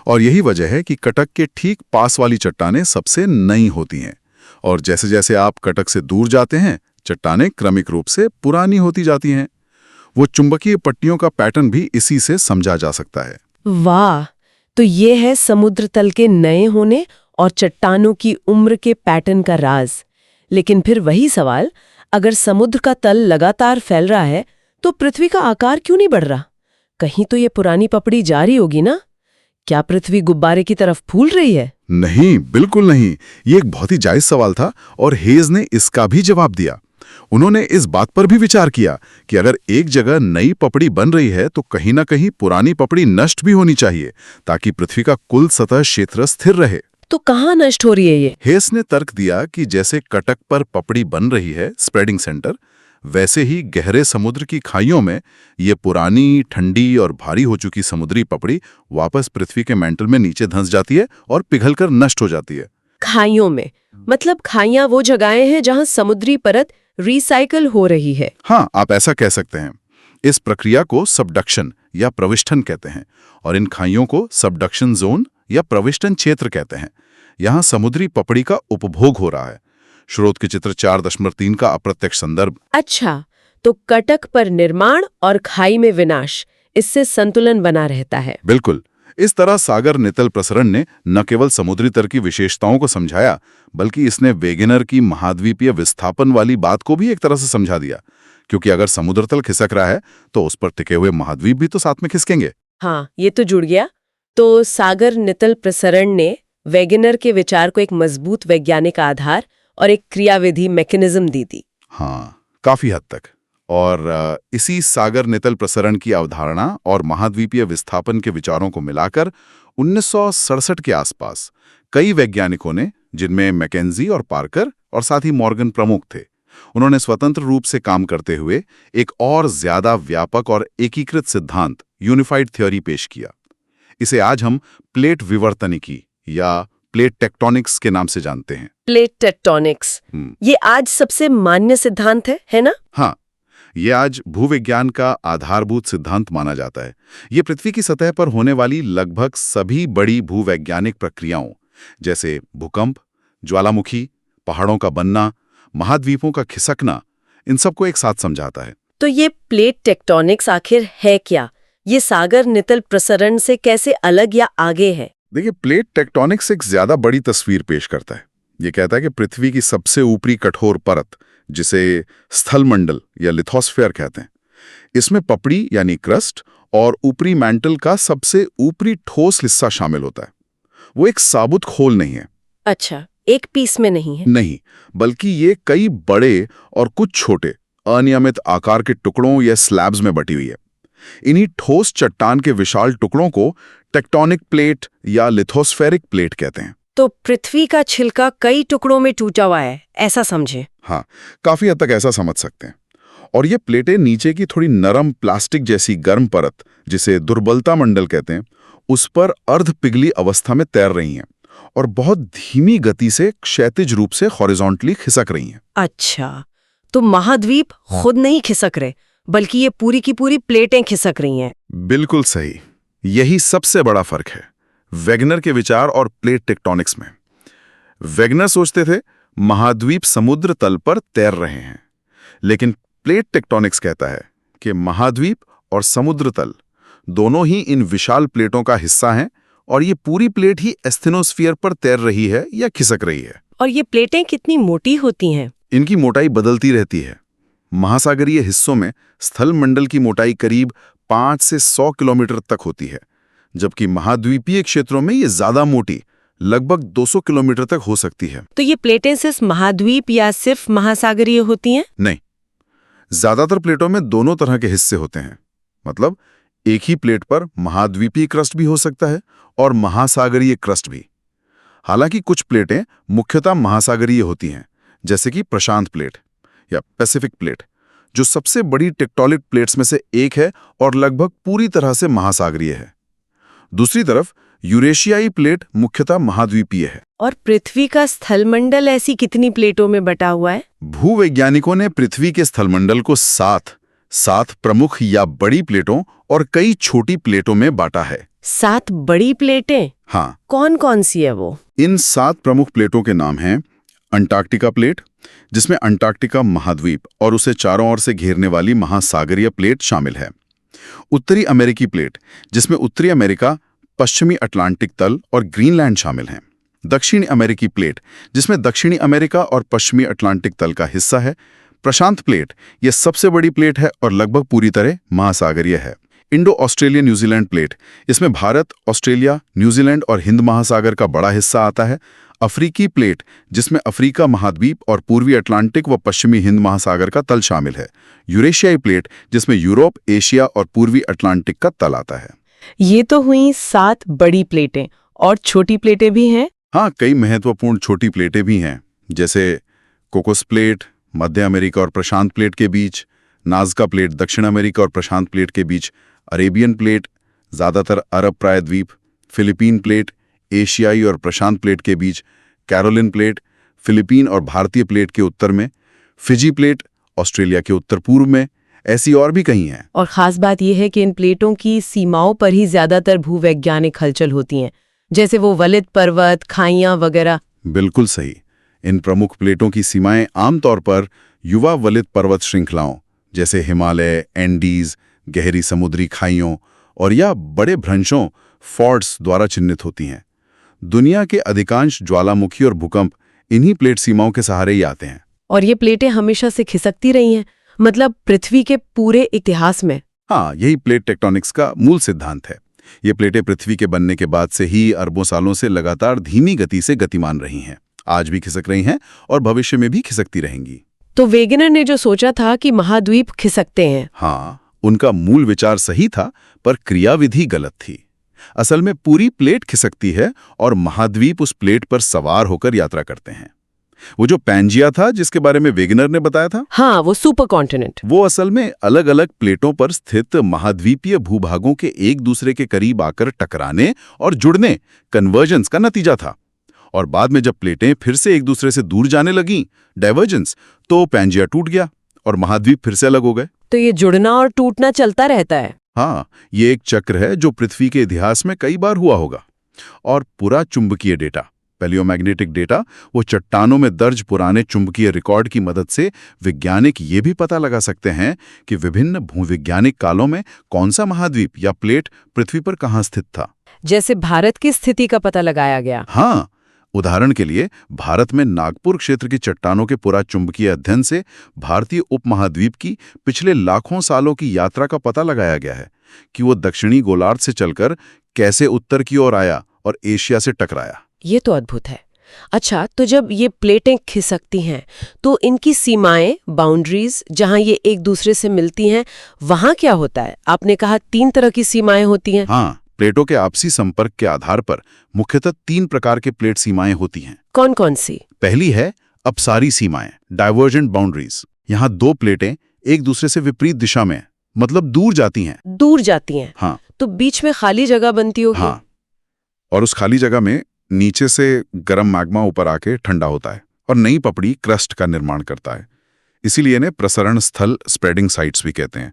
S2: और यही वजह है कि कटक के ठीक पास वाली चट्टानें सबसे नई होती हैं, और जैसे जैसे आप कटक से दूर जाते हैं चट्टानें क्रमिक रूप से पुरानी होती जाती हैं। वो चुंबकीय पट्टियों का पैटर्न भी इसी से समझा जा सकता है।
S1: वाह, तो ये है समुद्र तल के नए होने और चट्टानों की उम्र के पैटर्न का राज। लेकिन फिर वही सवाल, अगर समुद्र का तल लगातार फैल रहा है तो पृथ्वी का आकार क्यों नहीं बढ़ रहा? कहीं तो ये पुरानी पपड़ी जारी होगी ना? क्या पृथ्वी गुब्बारे की तरफ फूल रही है?
S2: नहीं, बिल्कुल नहीं। ये एक बहुत ही जायज सवाल था और हेज ने इसका भी जवाब दिया। उन्होंने इस बात पर भी विचार किया कि अगर एक जगह नई पपड़ी बन रही है तो कहीं ना कहीं पुरानी पपड़ी नष्ट भी होनी चाहिए, ताकि पृथ्वी का कुल सतह क्षेत्र स्थिर रहे।
S1: तो कहाँ नष्ट हो रही है ये?
S2: हेस ने तर्क दिया कि जैसे कटक पर पपड़ी बन रही है, स्प्रेडिंग सेंटर, वैसे ही गहरे समुद्र की खाइयों में ये पुरानी, ठंडी और भारी हो चुकी समुद्री पपड़ी वापस पृथ्वी के मेंटल में नीचे धंस जाती है और पिघलकर नष्ट हो जाती है।
S1: खाइयों में मतलब खाइयां वो जगहें हैं जहां समुद्री परत रिसाइकल हो रही है।
S2: हाँ, आप ऐसा कह सकते हैं। इस प्रक्रिया को सबडक्शन या प्रविष्टन कहते हैं, और इन खाइयों को सबडक्शन जोन या प्रविष्टन क्षेत्र कहते हैं। यहाँ समुद्री पपड़ी का उपभोग हो रहा है। स्रोत के चित्र 4.3 का अप्रत्यक्ष संदर्भ।
S1: अच्छा, तो कटक पर निर्माण और खाई में विनाश, इससे संतुलन बना रहता है।
S2: बिल्कुल। इस तरह सागर नितल प्रसरण ने न केवल समुद्री तल की विशेषताओं को समझाया, बल्कि इसने वेगेनर की महाद्वीपीय विस्थापन वाली बात को भी एक तरह से समझा दिया, क्योंकि अगर समुद्र तल खिसक रहा है तो उस पर टिके हुए महाद्वीप भी तो साथ में खिसकेंगे।
S1: हाँ, ये तो जुड़ गया। तो सागर नितल प्रसरण ने वेगेनर के विचार को एक मजबूत वैज्ञानिक आधार और एक क्रियाविधि मैकेनिज्म दी थी।
S2: हाँ, काफी हद तक। और इसी सागर नितल प्रसरण की अवधारणा और महाद्वीपीय विस्थापन के विचारों को मिलाकर 1967 के आसपास कई वैज्ञानिकों ने, जिनमें मैकेंजी और पार्कर और साथ ही मॉर्गन प्रमुख थे, उन्होंने स्वतंत्र रूप से काम करते हुए एक और ज्यादा व्यापक और एकीकृत सिद्धांत, यूनिफाइड थ्योरी पेश किया। इसे आज हम प्लेट विवर्तनिकी या प्लेट टेक्टोनिक्स के नाम से जानते हैं।
S1: प्लेट टेक्टोनिक्स, ये आज सबसे मान्य सिद्धांत है ना?
S2: हाँ, ये आज भूविज्ञान का आधारभूत सिद्धांत माना जाता है। ये पृथ्वी की सतह पर होने वाली लगभग सभी बड़ी भूवैज्ञानिक प्रक्रियाओं, जैसे भूकंप, ज्वालामुखी, पहाड़ों का बनना, महाद्वीपों का खिसकना, इन सबको एक साथ समझाता है।
S1: तो ये प्लेट टेक्टोनिक्स आखिर है क्या? ये सागर नितल प्रसरण से कैसे अलग या आगे है?
S2: देखिए, प्लेट टेक्टोनिक्स एक ज्यादा बड़ी तस्वीर पेश करता है। ये कहता है कि पृथ्वी की सबसे ऊपरी कठोर परत, जिसे स्थलमंडल या लिथोस्फीयर कहते हैं, इसमें पपड़ी यानी क्रस्ट और ऊपरी मैंटल का सबसे ऊपरी ठोस हिस्सा शामिल होता है। वो एक साबुत खोल नहीं है।
S1: अच्छा, एक पीस में नहीं है?
S2: नहीं, बल्कि ये कई बड़े और कुछ छोटे अनियमित आकार के टुकड़ों या स्लैब्स में बटी हुई है। इन्हीं ठोस चट्टान के विशाल टुकड़ों को टेक्टोनिक प्लेट या लिथोस्फेरिक प्लेट कहते हैं।
S1: तो पृथ्वी का छिलका कई टुकड़ों में टूटा हुआ है, ऐसा समझे?
S2: हाँ, काफी हद तक ऐसा समझ सकते हैं। और ये प्लेटें नीचे की थोड़ी नरम प्लास्टिक जैसी गर्म परत, जिसे दुर्बलता मंडल कहते हैं, उस पर अर्ध पिघली अवस्था में तैर रही हैं और बहुत धीमी गति से क्षैतिज रूप से हॉरिजॉन्टली खिसक रही हैं।
S1: अच्छा, तो महाद्वीप खुद नहीं खिसक रहे, बल्कि ये पूरी की पूरी प्लेटें खिसक रही हैं।
S2: बिल्कुल सही। यही सबसे बड़ा फर्क है वेगनर के विचार और प्लेट टेक्टोनिक्स में। वेगनर सोचते थे महाद्वीप समुद्र तल पर तैर रहे हैं, लेकिन प्लेट टेक्टोनिक्स कहता है कि महाद्वीप और समुद्र तल दोनों ही इन विशाल प्लेटों का हिस्सा हैं और ये पूरी प्लेट ही एस्थेनोस्फीयर पर तैर रही है या खिसक रही है।
S1: और ये प्लेटें कितनी मोटी होती हैं?
S2: इनकी मोटाई बदलती रहती है। महासागरीय हिस्सों में स्थल मंडल की मोटाई करीब 5 से 100 किलोमीटर तक होती है, जबकि महाद्वीपीय क्षेत्रों में ये ज्यादा मोटी, लगभग 200 किलोमीटर तक हो सकती है।
S1: तो ये प्लेटें सिर्फ महाद्वीप या सिर्फ महासागरीय होती हैं?
S2: नहीं, ज्यादातर प्लेटों में दोनों तरह के हिस्से होते हैं। मतलब एक ही प्लेट पर महाद्वीपीय क्रस्ट भी हो सकता है और महासागरीय क्रस्ट भी। हालांकि कुछ प्लेटें मुख्यतः महासागरीय होती हैं, जैसे कि प्रशांत प्लेट या पैसिफिक प्लेट, जो सबसे बड़ी टेक्टोनिक प्लेट्स में से एक है और लगभग पूरी तरह से महासागरीय है। दूसरी तरफ यूरेशियाई प्लेट मुख्यतः महाद्वीपीय है।
S1: और पृथ्वी का स्थलमंडल ऐसी कितनी प्लेटों में बटा हुआ है?
S2: भूवैज्ञानिकों ने पृथ्वी के स्थलमंडल को 7 प्रमुख या बड़ी प्लेटों और कई छोटी प्लेटों में बांटा है।
S1: 7 बड़ी प्लेटें?
S2: हाँ,
S1: कौन कौन सी है वो?
S2: इन 7 प्रमुख प्लेटों के नाम हैं अंटार्कटिका प्लेट, जिसमें अंटार्कटिका महाद्वीप और उसे चारों ओर से घेरने वाली महासागरीय प्लेट शामिल है। उत्तरी अमेरिकी प्लेट, जिसमें उत्तरी अमेरिका, पश्चिमी अटलांटिक तल और ग्रीनलैंड शामिल हैं। दक्षिणी अमेरिकी प्लेट, जिसमें दक्षिणी अमेरिका और पश्चिमी अटलांटिक तल का हिस्सा है। प्रशांत प्लेट, यह सबसे बड़ी प्लेट है और लगभग पूरी तरह महासागरीय है। इंडो ऑस्ट्रेलिया न्यूजीलैंड प्लेट, इसमें भारत, ऑस्ट्रेलिया, न्यूजीलैंड और हिंद महासागर का बड़ा हिस्सा आता है। अफ्रीकी प्लेट, जिसमें अफ्रीका महाद्वीप और पूर्वी अटलांटिक व पश्चिमी हिंद महासागर का तल शामिल है। यूरेशियाई प्लेट, जिसमें यूरोप, एशिया और पूर्वी अटलांटिक का तल आता है।
S1: ये तो हुई 7 बड़ी प्लेटें, और छोटी प्लेटें भी हैं?
S2: हाँ, कई महत्वपूर्ण छोटी प्लेटें भी हैं, जैसे कोकोस प्लेट मध्य अमेरिका और प्रशांत प्लेट के बीच, नाज़का प्लेट दक्षिण अमेरिका और प्रशांत प्लेट के बीच, अरेबियन प्लेट ज़्यादातर अरब प्रायद्वीप, फिलीपीन प्लेट एशियाई और प्रशांत प्लेट के बीच, कैरोलिन प्लेट फिलीपीन और भारतीय प्लेट के उत्तर में, फिजी प्लेट ऑस्ट्रेलिया के उत्तर पूर्व में, ऐसी और भी कहीं हैं।
S1: और ख़ास बात यह है कि इन प्लेटों की सीमाओं पर ही ज़्यादातर भूवैज्ञानिक हलचल होती हैं, जैसे वो वलित पर्वत, खाइयाँ वगैरह।
S2: बिल्कुल सही। इन प्रमुख प्लेटों की सीमाएं आमतौर पर युवा वलित पर्वत श्रृंखलाओं जैसे हिमालय, एंडीज, गहरी समुद्री खाइयों और या बड़े भ्रंशों फॉर्ट्स द्वारा चिन्हित होती हैं। दुनिया के अधिकांश ज्वालामुखी और भूकंप इन्हीं प्लेट सीमाओं के सहारे ही आते हैं।
S1: और ये प्लेटें हमेशा से खिसकती रही हैं, मतलब पृथ्वी के पूरे इतिहास में।
S2: हाँ, यही प्लेट टेक्टोनिक्स का मूल सिद्धांत है। ये प्लेटें पृथ्वी के बनने के बाद से ही अरबों सालों से लगातार धीमी गति से गतिमान रही हैं। आज भी खिसक रही हैं और भविष्य में भी खिसकती रहेंगी।
S1: तो वेगनर ने जो सोचा था कि महाद्वीप खिसकते हैं,
S2: हाँ, उनका मूल विचार सही था, पर क्रियाविधि गलत थी। असल में पूरी प्लेट खिसकती है और महाद्वीप उस प्लेट पर सवार होकर यात्रा करते हैं। वो जो पैंजिया था जिसके बारे में वेगनर ने बताया था,
S1: हाँ, वो सुपर कॉन्टिनेंट,
S2: वो असल में अलग अलग प्लेटों पर स्थित महाद्वीपीय भूभागों के एक दूसरे के करीब आकर टकराने और जुड़ने, कन्वर्जेंस का नतीजा था। और बाद में जब प्लेटें फिर से एक दूसरे से दूर जाने लगीं, डाइवर्जेंस, तो पैंजिया टूट गया और महाद्वीप फिर से अलग हो गए।
S1: तो ये जुड़ना और टूटना चलता रहता है।
S2: हाँ, ये एक चक्र है जो पृथ्वी के इतिहास में कई बार हुआ होगा। और पूरा चुंबकीय डेटा, पैलियोमैग्नेटिक डेटा, वो चट्टानों में दर्ज पुराने चुंबकीय रिकॉर्ड की मदद से वैज्ञानिक ये भी पता लगा सकते हैं कि विभिन्न भूवैज्ञानिक कालों में कौन सा महाद्वीप या प्लेट पृथ्वी पर कहाँ स्थित था।
S1: जैसे भारत की स्थिति का पता लगाया गया।
S2: हाँ, उदाहरण के लिए भारत में नागपुर क्षेत्र की चट्टानों के पुरा चुंबकीय अध्ययन से भारतीय उपमहाद्वीप की पिछले लाखों सालों की यात्रा का पता लगाया गया है कि वो दक्षिणी गोलार्ध से चलकर कैसे उत्तर की ओर आया और एशिया से टकराया।
S1: ये तो अद्भुत है। अच्छा, तो जब ये प्लेटें खिसकती हैं तो इनकी सीमाएं, बाउंड्रीज, जहां ये एक दूसरे से मिलती हैं, वहां क्या होता है? आपने कहा 3 तरह की सीमाएं होती हैं।
S2: हाँ, प्लेटों के आपसी संपर्क के आधार पर मुख्यतः 3 प्रकार के प्लेट सीमाएं होती हैं।
S1: कौन कौन सी?
S2: पहली है अपसारी सीमाएं, डाइवर्जेंट बाउंड्रीज। यहाँ 2 प्लेटें एक दूसरे से विपरीत दिशा में, मतलब दूर जाती हैं।
S1: दूर जाती हैं।
S2: हाँ,
S1: तो बीच में खाली जगह बनती होगी।
S2: हाँ, और उस खाली जगह में नीचे से गर्म मैग्मा ऊपर आके ठंडा होता है और नई पपड़ी क्रस्ट का निर्माण करता है। इसीलिए इन्हें प्रसरण स्थल, स्प्रेडिंग साइट्स भी कहते हैं।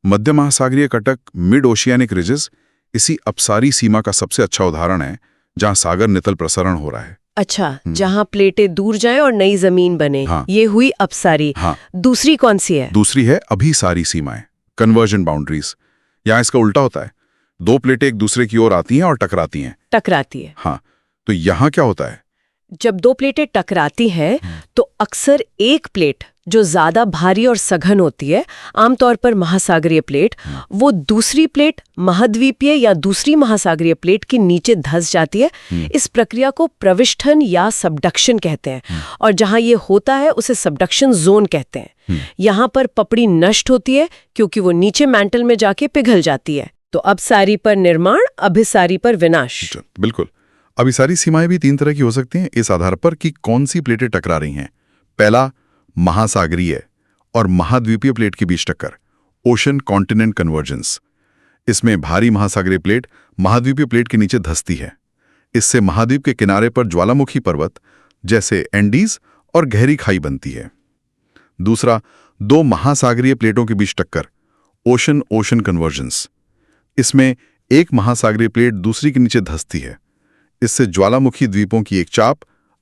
S2: मध्य महासागरीय कटक, मिड ओशियानिक रिजेस इसी अपसारी सीमा का सबसे अच्छा उदाहरण है, जहां सागर नितल प्रसरण हो रहा है।
S1: अच्छा, जहां प्लेटें दूर जाएं और नई जमीन बने।
S2: हाँ,
S1: ये हुई अपसारी।
S2: हाँ,
S1: दूसरी कौन सी है?
S2: दूसरी है अभिसारी सीमाएं, कन्वर्जन बाउंड्रीज। यहाँ इसका उल्टा होता है, 2 प्लेटें एक दूसरे की ओर आती हैं और टकराती हैं।
S1: टकराती है।
S2: हाँ, तो यहाँ क्या होता है?
S1: जब 2 प्लेटें टकराती हैं तो अक्सर एक प्लेट जो ज्यादा भारी और सघन होती है, आमतौर पर महासागरीय प्लेट, वो दूसरी प्लेट, महाद्वीपीय या दूसरी महासागरीय प्लेट के नीचे धंस जाती है। इस प्रक्रिया को प्रविष्ठन या सबडक्शन कहते हैं, और जहां ये होता है उसे सबडक्शन जोन कहते हैं। यहां पर पपड़ी नष्ट होती है क्योंकि वो नीचे मैंटल में जाके पिघल जाती है। तो अपसारी पर निर्माण, अभिसारी पर विनाश।
S2: बिल्कुल। अभिसारी सीमाएं भी 3 तरह की हो सकती हैं, इस आधार पर कि कौन सी प्लेटें टकरा रही हैं। पहला, महासागरीय और महाद्वीपीय प्लेट के बीच टक्कर, ओशन कॉन्टिनेंट कन्वर्जेंस। इसमें भारी महासागरीय प्लेट महाद्वीपीय प्लेट के नीचे धंसती है। इससे महाद्वीप के किनारे पर ज्वालामुखी पर्वत जैसे एंडीज और गहरी खाई बनती है। दूसरा, 2 महासागरीय प्लेटों के बीच टक्कर, ओशन कन्वर्जेंस। इसमें एक महासागरीय प्लेट दूसरी के नीचे धंसती है। इससे ज्वालामुखी द्वीपों की एक चाप,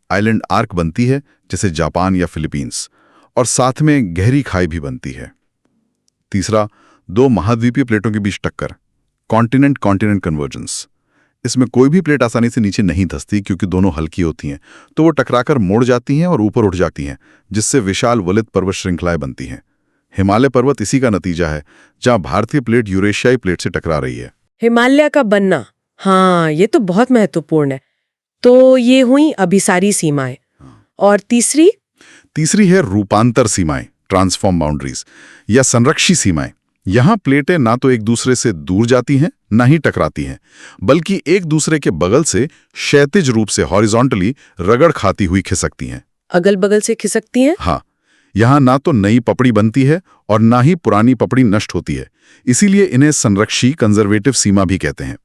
S2: आइलैंड आर्क बनती है, जैसे जापान या फिलीपींस, और साथ में गहरी खाई भी बनती है। तीसरा, दो महाद्वीपीय प्लेटों के बीच टक्कर, कॉन्टिनेंट कॉन्टिनेंट कन्वर्जेंस। इसमें कोई भी प्लेट आसानी से नीचे नहीं धंसती क्योंकि दोनों हल्की होती हैं, तो वो टकराकर मुड़ जाती हैं और ऊपर उठ जाती हैं, जिससे विशाल वलित पर्वत श्रृंखलाएं बनती हैं। हिमालय पर्वत इसी का नतीजा है, जहां भारतीय प्लेट यूरेशियाई प्लेट से टकरा रही है।
S1: हिमालय का बनना, हाँ, ये तो बहुत महत्वपूर्ण है। तो ये हुई अभिसारी सीमाएं। और तीसरी है रूपांतर सीमाएं, ट्रांसफॉर्म बाउंड्रीज, या संरक्षी सीमाएं। यहां प्लेटें ना तो एक दूसरे से दूर जाती हैं, ना ही टकराती हैं, बल्कि एक दूसरे के बगल से क्षैतिज रूप से हॉरिजॉन्टली रगड़ खाती हुई खिसकती हैं। अगल बगल से खिसकती हैं?
S2: हाँ, यहां ना तो नई पपड़ी बनती है और ना ही पुरानी पपड़ी नष्ट होती है। इसीलिए इन्हें संरक्षी कंजर्वेटिव सीमा भी कहते हैं।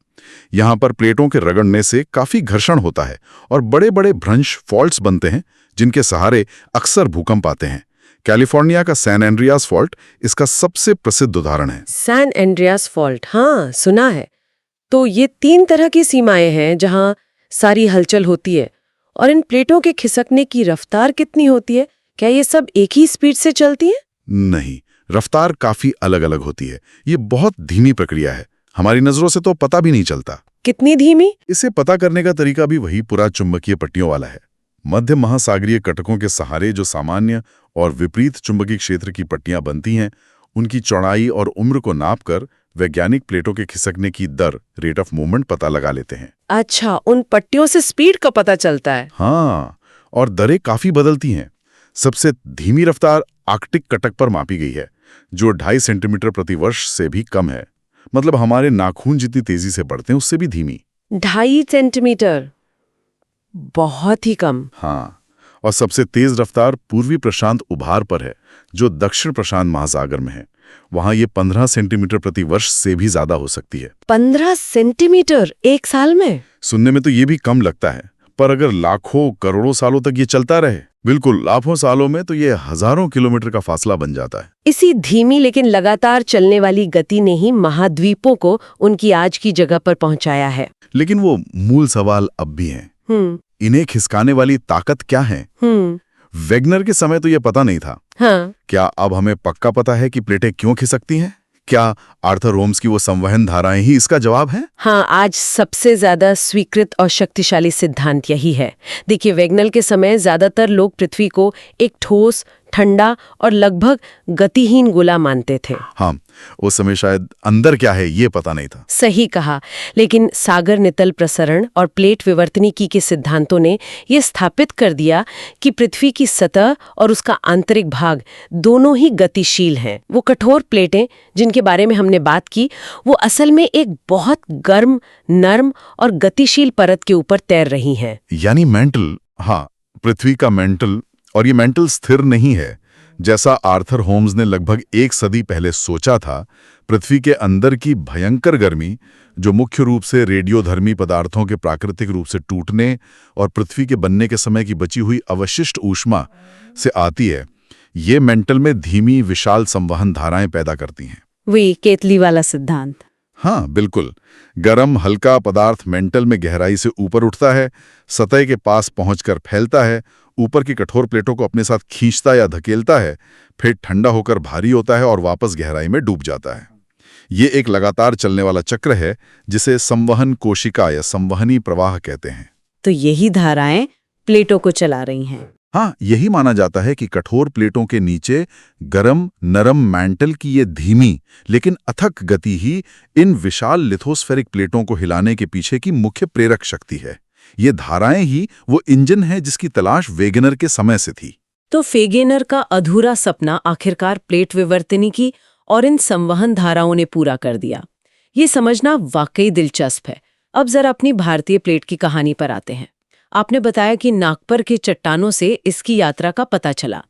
S2: यहां पर प्लेटों के रगड़ने से काफी घर्षण होता है और बड़े बड़े भ्रंश फॉल्ट्स बनते हैं, जिनके सहारे अक्सर भूकंप आते हैं। कैलिफोर्निया का सैन एंड्रियास फॉल्ट इसका सबसे प्रसिद्ध उदाहरण है।
S1: सैन एंड्रियास फॉल्ट, हाँ, सुना है। तो ये 3 तरह की सीमाएं हैं जहां सारी हलचल होती है। और इन प्लेटों के खिसकने की रफ्तार कितनी होती है? क्या ये सब एक ही स्पीड से चलती है?
S2: नहीं, रफ्तार काफी अलग अलग होती है। ये बहुत धीमी प्रक्रिया है, हमारी नजरों से तो पता भी नहीं चलता।
S1: कितनी धीमी?
S2: इसे पता करने का तरीका भी वही पुरा चुंबकीय पट्टियों वाला है। मध्य महासागरीय कटकों के सहारे जो सामान्य और विपरीत चुंबकीय क्षेत्र की पट्टियां बनती हैं, उनकी चौड़ाई और उम्र को नापकर वैज्ञानिक प्लेटों के खिसकने की दर, रेट ऑफ मूवमेंट, पता लगा लेते हैं।
S1: अच्छा, उन पट्टियों से स्पीड का पता चलता है?
S2: हाँ, और दरें काफी बदलती हैं। सबसे धीमी रफ्तार आर्कटिक कटक पर मापी गई है, जो 2.5 सेंटीमीटर प्रति वर्ष से भी कम है। मतलब हमारे नाखून जितनी तेजी से बढ़ते हैं उससे भी धीमी।
S1: 2.5 सेंटीमीटर, बहुत ही कम।
S2: हाँ, और सबसे तेज रफ्तार पूर्वी प्रशांत उभार पर है, जो दक्षिण प्रशांत महासागर में है। वहां ये 15 सेंटीमीटर प्रति वर्ष से भी ज्यादा हो सकती है।
S1: 15 सेंटीमीटर एक साल में?
S2: सुनने में तो ये भी कम लगता है, पर अगर लाखों करोड़ों सालों तक ये चलता रहे, बिल्कुल लाखों सालों में, तो ये हजारों किलोमीटर का फासला बन जाता है।
S1: इसी धीमी लेकिन लगातार चलने वाली गति ने ही महाद्वीपों को उनकी आज की जगह पर पहुंचाया है।
S2: लेकिन वो मूल सवाल अब भी है, इन्हें खिसकाने वाली ताकत क्या है? वेगनर के समय तो ये पता नहीं था।
S1: हाँ।
S2: क्या अब हमें पक्का पता है कि प्लेटें क्यों खिसकती हैं? क्या आर्थर होम्स की वो संवहन धाराएं ही इसका जवाब है?
S1: हाँ, आज सबसे ज्यादा स्वीकृत और शक्तिशाली सिद्धांत यही है। देखिए, वेगनर के समय ज्यादातर लोग पृथ्वी को एक ठोस, ठंडा और लगभग गतिहीन गोला मानते थे।
S2: हाँ, उस समय शायद अंदर क्या है ये पता नहीं था।
S1: सही कहा। लेकिन सागर नितल प्रसरण और प्लेट विवर्तनिकी के सिद्धांतों ने ये स्थापित कर दिया कि पृथ्वी की सतह और उसका आंतरिक भाग दोनों ही गतिशील हैं। वो कठोर प्लेटें जिनके बारे में हमने बात की, वो असल में एक बहुत गर्म, नर्म और गतिशील परत के ऊपर तैर रही हैं।
S2: यानी मेंटल, हाँ, पृथ्वी का मेंटल। और ये मेंटल स्थिर नहीं है, जैसा आर्थर होम्स ने लगभग 1 सदी पहले सोचा था। पृथ्वी के अंदर की भयंकर गर्मी, जो मुख्य रूप से रेडियोधर्मी पदार्थों के प्राकृतिक रूप से टूटने और पृथ्वी के बनने के समय की बची हुई अवशिष्ट ऊष्मा से आती है, ये मेंटल में धीमी विशाल संवहन धाराएं पैदा करती हैं।
S1: वही केतली वाला सिद्धांत।
S2: हाँ, बिल्कुल। गरम हल्का पदार्थ मेंटल में गहराई से ऊपर उठता है, सतह के पास पहुंचकर फैलता है, ऊपर की कठोर प्लेटों को अपने साथ खींचता या धकेलता है, फिर ठंडा होकर भारी होता है और वापस गहराई में डूब जाता है। ये एक लगातार चलने वाला चक्र है, जिसे संवहन कोशिका या संवहनी प्रवाह कहते हैं।
S1: तो यही धाराएं प्लेटों को चला रही हैं।
S2: हाँ, यही माना जाता है कि कठोर प्लेटों के नीचे गरम नरम मैंटल की ये धीमी लेकिन अथक गति ही इन विशाल लिथोस्फेरिक प्लेटों को हिलाने के पीछे की मुख्य प्रेरक शक्ति है। ये धाराएं ही वो इंजन है जिसकी तलाश वेगनर के समय से थी।
S1: तो वेगनर का अधूरा सपना आखिरकार प्लेट विवर्तनिकी और इन संवहन धाराओं ने पूरा कर दिया। ये समझना वाकई दिलचस्प है। अब जरा अपनी भारतीय प्लेट की कहानी पर आते हैं। आपने बताया कि नागपर के चट्टानों से इसकी यात्रा का पता चला।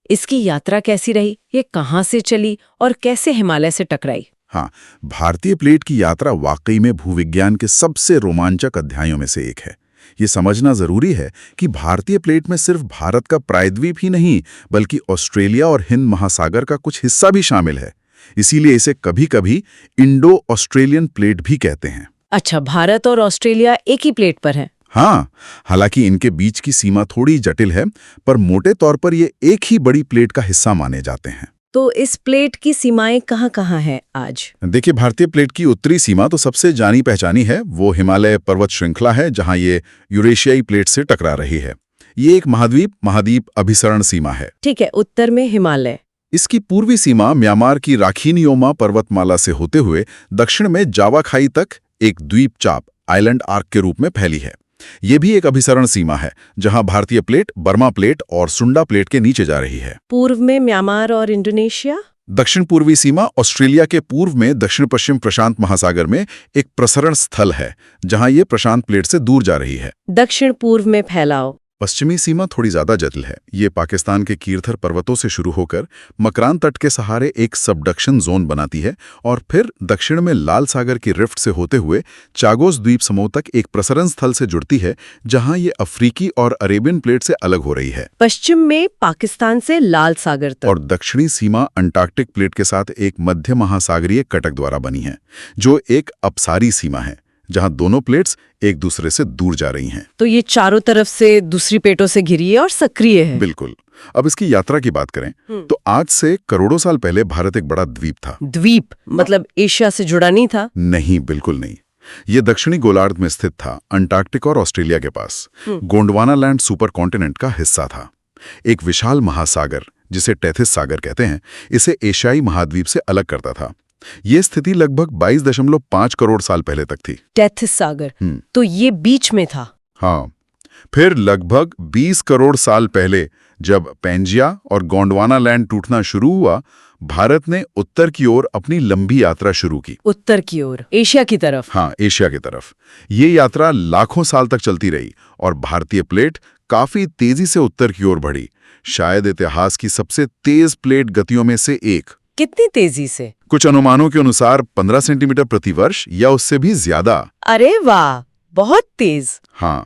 S1: इसकी यात्रा कैसी रही? ये कहाँ से चली और कैसे हिमालय से टकराई?
S2: हाँ, भारतीय प्लेट की यात्रा वाकई में भूविज्ञान के सबसे रोमांचक अध्यायों में से एक है। ये समझना जरूरी है कि भारतीय प्लेट में सिर्फ भारत का प्रायद्वीप ही नहीं, बल्कि ऑस्ट्रेलिया और हिंद महासागर का कुछ हिस्सा भी शामिल है। इसीलिए इसे कभी-कभी इंडो ऑस्ट्रेलियन प्लेट भी कहते हैं।
S1: अच्छा, भारत और ऑस्ट्रेलिया एक ही प्लेट पर है?
S2: हाँ, हालांकि इनके बीच की सीमा थोड़ी जटिल है, पर मोटे तौर पर ये एक ही बड़ी प्लेट का हिस्सा माने जाते हैं।
S1: तो इस प्लेट की सीमाएं कहाँ-कहाँ हैं आज?
S2: देखिए, भारतीय प्लेट की उत्तरी सीमा तो सबसे जानी पहचानी है, वो हिमालय पर्वत श्रृंखला है, जहां ये यूरेशियाई प्लेट से टकरा रही है। ये एक महाद्वीप अभिसरण सीमा है।
S1: ठीक है, उत्तर में हिमालय।
S2: इसकी पूर्वी सीमा म्यांमार की राखीनियोमा पर्वतमाला से होते हुए दक्षिण में जावा खाई तक एक द्वीप चाप आइलैंड आर्क के रूप में फैली है। ये भी एक अभिसरण सीमा है, जहां भारतीय प्लेट बर्मा प्लेट और सुंडा प्लेट के नीचे जा रही है।
S1: पूर्व में म्यांमार और इंडोनेशिया।
S2: दक्षिण पूर्वी सीमा ऑस्ट्रेलिया के पूर्व में दक्षिण पश्चिम प्रशांत महासागर में एक प्रसरण स्थल है, जहां ये प्रशांत प्लेट से दूर जा रही है।
S1: दक्षिण पूर्व में फैलाव।
S2: पश्चिमी सीमा थोड़ी ज्यादा जटिल है। ये पाकिस्तान के कीरथर पर्वतों से शुरू होकर मकरान तट के सहारे एक सबडक्शन जोन बनाती है और फिर दक्षिण में लाल सागर की रिफ्ट से होते हुए चागोस द्वीप समूह तक एक प्रसरण स्थल से जुड़ती है, जहां ये अफ्रीकी और अरेबियन प्लेट से अलग हो रही है।
S1: पश्चिम में पाकिस्तान से लाल सागर तक।
S2: और दक्षिणी सीमा अंटार्कटिक प्लेट के साथ एक मध्य महासागरीय कटक द्वारा बनी है, जो एक अपसारी सीमा है, जहां दोनों प्लेट्स एक दूसरे से दूर जा रही हैं।
S1: तो ये चारों तरफ से दूसरी प्लेटों से घिरी है और सक्रिय है।
S2: बिल्कुल। अब इसकी यात्रा की बात करें तो आज से करोड़ों साल पहले भारत एक बड़ा द्वीप था।
S1: द्वीप मतलब एशिया से जुड़ा नहीं था?
S2: नहीं, बिल्कुल नहीं। ये दक्षिणी गोलार्ध में स्थित था, अंटार्कटिक और ऑस्ट्रेलिया के पास। गोंडवाना लैंड सुपर कॉन्टिनेंट का हिस्सा था। एक विशाल महासागर, जिसे टेथिस सागर कहते हैं, इसे एशियाई महाद्वीप से अलग करता था। ये स्थिति लगभग 22.5 करोड़ साल पहले तक थी।
S1: टेथिस सागर तो ये बीच में था।
S2: हाँ, फिर लगभग 20 करोड़ साल पहले जब पैंजिया और गोंडवाना लैंड टूटना शुरू हुआ, भारत ने उत्तर की ओर अपनी लंबी यात्रा शुरू की।
S1: उत्तर की ओर, एशिया की तरफ।
S2: हाँ, एशिया की तरफ। ये यात्रा लाखों साल तक चलती रही और भारतीय प्लेट काफी तेजी से उत्तर की ओर बढ़ी, शायद इतिहास की सबसे तेज प्लेट गतियों में से एक।
S1: कितनी तेजी से?
S2: कुछ अनुमानों के अनुसार 15 सेंटीमीटर प्रति वर्ष या उससे भी ज्यादा।
S1: अरे वाह, बहुत तेज।
S2: हाँ,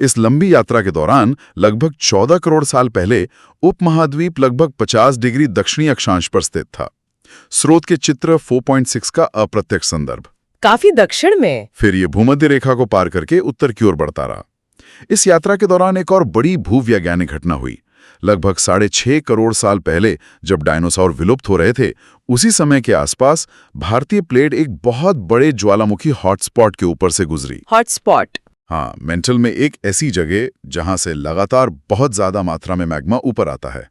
S2: इस लंबी यात्रा के दौरान लगभग 14 करोड़ साल पहले उपमहाद्वीप लगभग 50 डिग्री दक्षिणी अक्षांश पर स्थित था। स्रोत के चित्र 4.6 का अप्रत्यक्ष संदर्भ।
S1: काफी दक्षिण में।
S2: फिर ये भूमध्य रेखा को पार करके उत्तर की ओर बढ़ता रहा। इस यात्रा के दौरान एक और बड़ी भूवैज्ञानिक घटना हुई। लगभग 6.5 करोड़ साल पहले जब डायनासोर विलुप्त हो रहे थे, उसी समय के आसपास भारतीय प्लेट एक बहुत बड़े ज्वालामुखी हॉटस्पॉट के ऊपर से गुजरी।
S1: हॉटस्पॉट?
S2: हाँ, मेंटल में एक ऐसी जगह जहां से लगातार बहुत ज्यादा मात्रा में मैग्मा ऊपर आता है।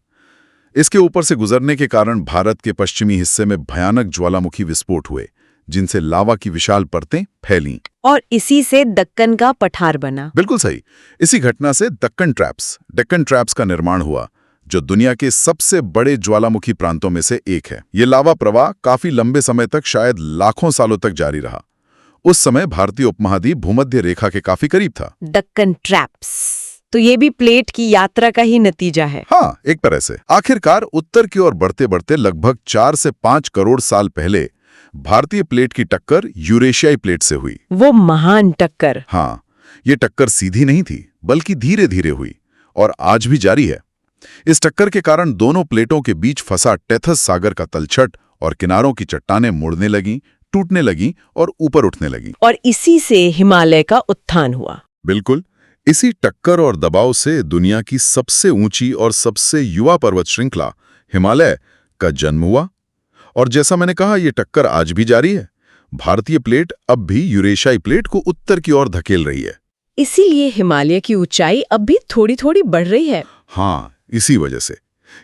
S2: इसके ऊपर से गुजरने के कारण भारत के पश्चिमी हिस्से में भयानक ज्वालामुखी विस्फोट हुए, जिनसे लावा की विशाल परतें फैलीं।
S1: और इसी से दक्कन का पठार बना।
S2: बिल्कुल सही। इसी घटना से डेक्कन ट्रैप्स का निर्माण हुआ, जो दुनिया के सबसे बड़े ज्वालामुखी प्रांतों में से एक है। ये लावा प्रवाह काफी लंबे समय तक, शायद लाखों सालों तक जारी रहा। उस समय भारतीय उपमहाद्वीप भूमध्य रेखा के काफी करीब था।
S1: डेक्कन ट्रैप्स तो ये भी प्लेट की यात्रा का ही नतीजा है।
S2: हाँ, एक तरह से। आखिरकार उत्तर की ओर बढ़ते बढ़ते लगभग 4 से 5 करोड़ साल पहले भारतीय प्लेट की टक्कर यूरेशियाई प्लेट से हुई।
S1: वो महान टक्कर।
S2: हाँ, ये टक्कर सीधी नहीं थी, बल्कि धीरे धीरे हुई और आज भी जारी है। इस टक्कर के कारण दोनों प्लेटों के बीच फंसा टेथिस सागर का तलछट और किनारों की चट्टानें मुड़ने लगी, टूटने लगी और ऊपर उठने लगी।
S1: और इसी से हिमालय का उत्थान हुआ।
S2: बिल्कुल। इसी टक्कर और दबाव से दुनिया की सबसे ऊंची और सबसे युवा पर्वत श्रृंखला हिमालय का जन्म हुआ। और जैसा मैंने कहा, ये टक्कर आज भी जारी है। भारतीय प्लेट अब भी यूरेशियाई प्लेट को उत्तर की ओर धकेल रही है।
S1: इसीलिए हिमालय की ऊंचाई अब भी थोड़ी थोड़ी बढ़ रही है।
S2: हाँ, इसी वजह से।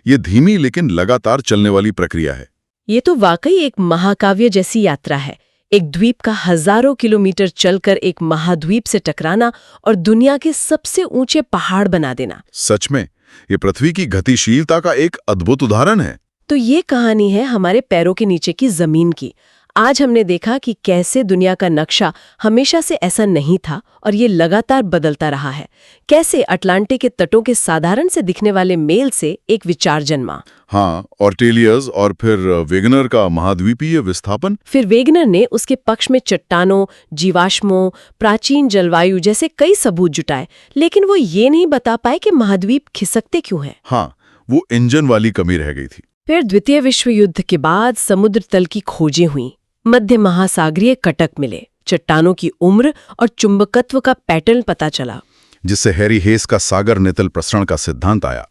S2: ये धीमी लेकिन लगातार चलने वाली प्रक्रिया है।
S1: ये तो वाकई एक महाकाव्य जैसी यात्रा है। एक द्वीप का हजारों किलोमीटर चलकर एक महाद्वीप से टकराना और दुनिया के सबसे ऊंचे पहाड़ बना देना।
S2: सच में, ये पृथ्वी की गतिशीलता का एक अद्भुत उदाहरण है।
S1: तो ये कहानी है हमारे पैरों के नीचे की जमीन की। आज हमने देखा कि कैसे दुनिया का नक्शा हमेशा से ऐसा नहीं था और ये लगातार बदलता रहा है। कैसे अटलांटिक के तटों के साधारण से दिखने वाले मेल से एक विचार जन्मा।
S2: हाँ, ऑर्टेलियस और फिर वेगनर का महाद्वीपीय विस्थापन।
S1: फिर वेगनर ने उसके पक्ष में चट्टानों, जीवाश्मों, प्राचीन जलवायु जैसे कई सबूत जुटाए, लेकिन वो ये नहीं बता पाए कि महाद्वीप खिसकते क्यों हैं।
S2: हाँ, वो इंजन वाली कमी रह गई थी।
S1: फिर द्वितीय विश्व युद्ध के बाद समुद्र तल की खोजें हुई, मध्य महासागरीय कटक मिले, चट्टानों की उम्र और चुंबकत्व का पैटर्न पता चला।
S2: जिससे हैरी हेस का सागर नितल प्रसरण का सिद्धांत आया।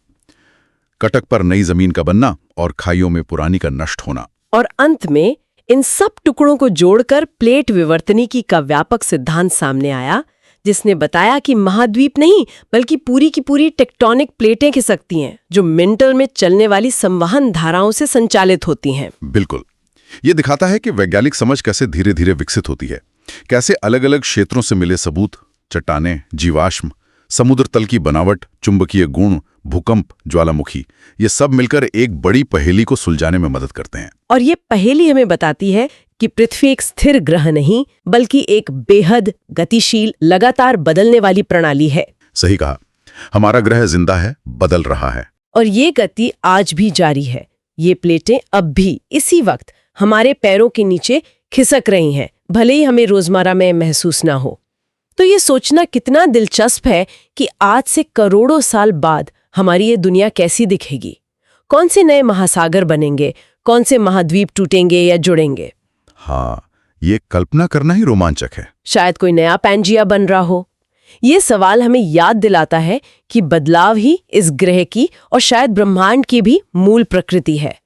S2: कटक पर नई जमीन का बनना और खाइयों में पुरानी का नष्ट होना।
S1: और अंत में इन सब टुकड़ों को जोड़कर प्लेट विवर्तनिकी का व्यापक सिद्धांत सामने आया, जिसने बताया कि महाद्वीप नहीं बल्कि पूरी की पूरी टेक्टोनिक प्लेटें खिसकती हैं जो मिंटल में चलने वाली संवहन धाराओं से संचालित होती हैं।
S2: बिल्कुल। ये दिखाता है कि वैज्ञानिक समझ कैसे धीरे धीरे विकसित होती है, कैसे अलग अलग क्षेत्रों से मिले सबूत, चट्टानें, जीवाश्म, समुद्र तल की बनावट, चुंबकीय गुण, भूकंप, ज्वालामुखी, ये सब मिलकर एक बड़ी पहेली को सुलझाने में मदद करते हैं।
S1: और ये पहेली हमें बताती है कि पृथ्वी एक स्थिर ग्रह नहीं बल्कि एक बेहद गतिशील, लगातार बदलने वाली प्रणाली है।
S2: सही कहा। हमारा ग्रह जिंदा है, बदल रहा है,
S1: और ये गति आज भी जारी है। ये प्लेटें अब भी इसी वक्त हमारे पैरों के नीचे खिसक रही हैं, भले ही हमें रोजमर्रा में महसूस ना हो। तो ये सोचना कितना दिलचस्प है कि आज से करोड़ों साल बाद हमारी ये दुनिया कैसी दिखेगी, कौन से नए महासागर बनेंगे, कौन से महाद्वीप टूटेंगे या जुड़ेंगे।
S2: हाँ, ये कल्पना करना ही रोमांचक है।
S1: शायद कोई नया पैंजिया बन रहा हो। ये सवाल हमें याद दिलाता है कि बदलाव ही इस ग्रह की और शायद ब्रह्मांड की भी मूल प्रकृति है।